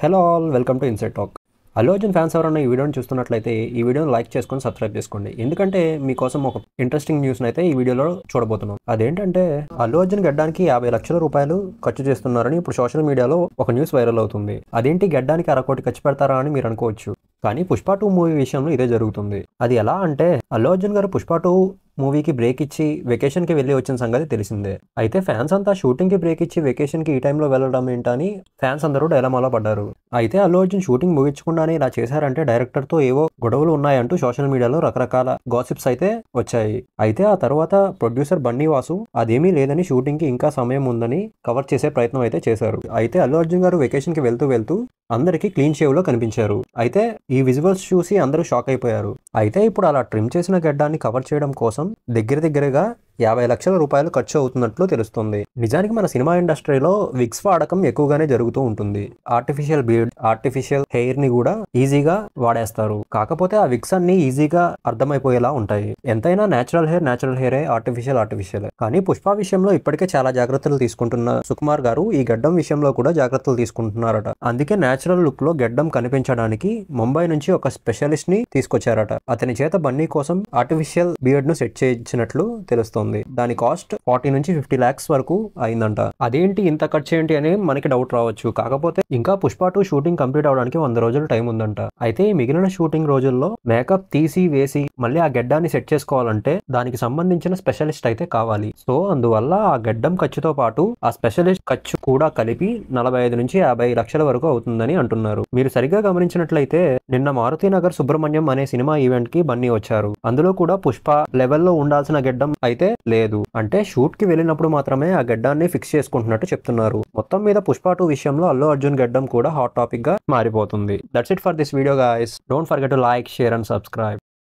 Hello all, welcome to inside talk. Allu Arjun fans ఎవరన్నా ఈ వీడియోని చూస్తున్నట్లయితే ఈ వీడియోని లైక్ చేసుకొని సబ్స్క్రైబ్ చేసుకోండి. ఎందుకంటే మీకోసం ఒక ఇంట్రెస్టింగ్ న్యూస్ అయితే ఈ వీడియోలో చూడబోతున్నాం. అదేంటంటే అల్లు అర్జున్ గడ్డానికి 50 లక్షల రూపాయలు ఖర్చు చేస్తున్నారని ఇప్పుడు సోషల్ మీడియాలో ఒక న్యూస్ వైరల్ అవుతుంది. అదేంటి గడ్డానికి 1/2 కోటి ఖర్చు పెడతారా అని మీరు అనుకోవచ్చు. కానీ పుష్ప 2 మూవీ విషయంలో ఇదే జరుగుతుంది. అది ఎలా అంటే అల్లు అర్జున్ గారు పుష్ప 2 మూవీకి బ్రేక్ ఇచ్చి వెకేషన్కి వెళ్ళి వచ్చిన సంగతి తెలిసిందే. అయితే ఫ్యాన్స్ అంతా షూటింగ్కి బ్రేక్ ఇచ్చి వెకేషన్కి ఈ టైంలో వెళ్ళడం ఏంటని ఫ్యాన్స్ అందరూ డైలమాలో పడ్డారు. అయితే అల్లు అర్జున్ షూటింగ్ ముగించకుండానే ఇలా చేశారంటే డైరెక్టర్తో ఏవో గొడవలు ఉన్నాయంటూ సోషల్ మీడియాలో రకరకాల గాసిప్స్ అయితే వచ్చాయి. అయితే ఆ తర్వాత ప్రొడ్యూసర్ బన్నీ వాసు అదేమీ లేదని షూటింగ్కి ఇంకా సమయం ఉందని కవర్ చేసే ప్రయత్నం అయితే చేశారు. అయితే అల్లు అర్జున్ గారు వెకేషన్కి వెళ్తూ అందరికీ క్లీన్ షేవ్ లో కనిపించారు. అయితే ఈ విజువల్స్ చూసి అందరూ షాక్ అయిపోయారు. అయితే ఇప్పుడు అలా ట్రిమ్ చేసిన గడ్డాన్ని కవర్ చేయడం కోసం దగ్గరగా 50 లక్షల రూపాయలు ఖర్చు అవుతున్నట్లు తెలుస్తుంది. నిజానికి మన సినిమా ఇండస్ట్రీలో విగ్స్ వాడకం ఎక్కువగానే జరుగుతూ ఉంటుంది. ఆర్టిఫిషియల్ బీర్డ్, ఆర్టిఫిషియల్ హెయిర్ ని కూడా ఈజీగా వాడేస్తారు. కాకపోతే ఆ విగ్స్ అన్ని ఈజీగా అర్థమైపోయేలా ఉంటాయి. ఎంతైనా నేచురల్ హెయిరే, ఆర్టిఫిషియల్. కానీ పుష్ప విషయంలో ఇప్పటికే చాలా జాగ్రత్తలు తీసుకుంటున్న సుకుమార్ గారు ఈ గడ్డం విషయంలో కూడా జాగ్రత్తలు తీసుకుంటున్నారట. అందుకే నేచురల్ లుక్ లో గడ్డం కనిపించడానికి ముంబై నుంచి ఒక స్పెషలిస్ట్ ని తీసుకొచ్చారట. అతని చేత బన్నీ కోసం ఆర్టిఫిషియల్ బియర్డ్ ను సెట్ చేయించినట్లు తెలుస్తోంది. దాని కాస్ట్ 40 నుంచి 50 lakhs వరకు అయిందంట. అదేంటి ఇంత ఖర్చు ఏంటి అని మనకి డౌట్ రావచ్చు. కాకపోతే ఇంకా పుష్ప 2 షూటింగ్ కంప్లీట్ అవడానికి 100 రోజులు టైం ఉందంట. అయితే మిగిలిన షూటింగ్ రోజుల్లో మేకప్ తీసి వేసి మళ్ళీ ఆ గడ్డాన్ని సెట్ చేసుకోవాలంటే దానికి సంబంధించిన స్పెషలిస్ట్ అయితే కావాలి. సో అందువల్ల ఆ గడ్డం ఖర్చుతో పాటు ఆ స్పెషలిస్ట్ ఖర్చు కూడా కలిపి 45 నుంచి 50 లక్షల వరకు అవుతుందని అంటున్నారు. మీరు సరిగ్గా గమనించినట్లయితే నిన్న మారుతినగర్ సుబ్రహ్మణ్యం అనే సినిమా ఈవెంట్ కి బన్నీ వచ్చారు. అందులో కూడా పుష్ప లెవెల్లో ఉండాల్సిన గడ్డం అయితే లేదు. అంటే షూట్ కి వెళ్ళినప్పుడు మాత్రమే ఆ గడ్డాన్ని ఫిక్స్ చేసుకుంటున్నట్టు చెప్తున్నారు. మొత్తం మీద పుష్ప 2 విషయంలో అల్లు అర్జున్ గడ్డం కూడా హాట్ టాపిక్ గా మారిపోతుంది. That's it for this video guys. Don't forget to like, share and subscribe.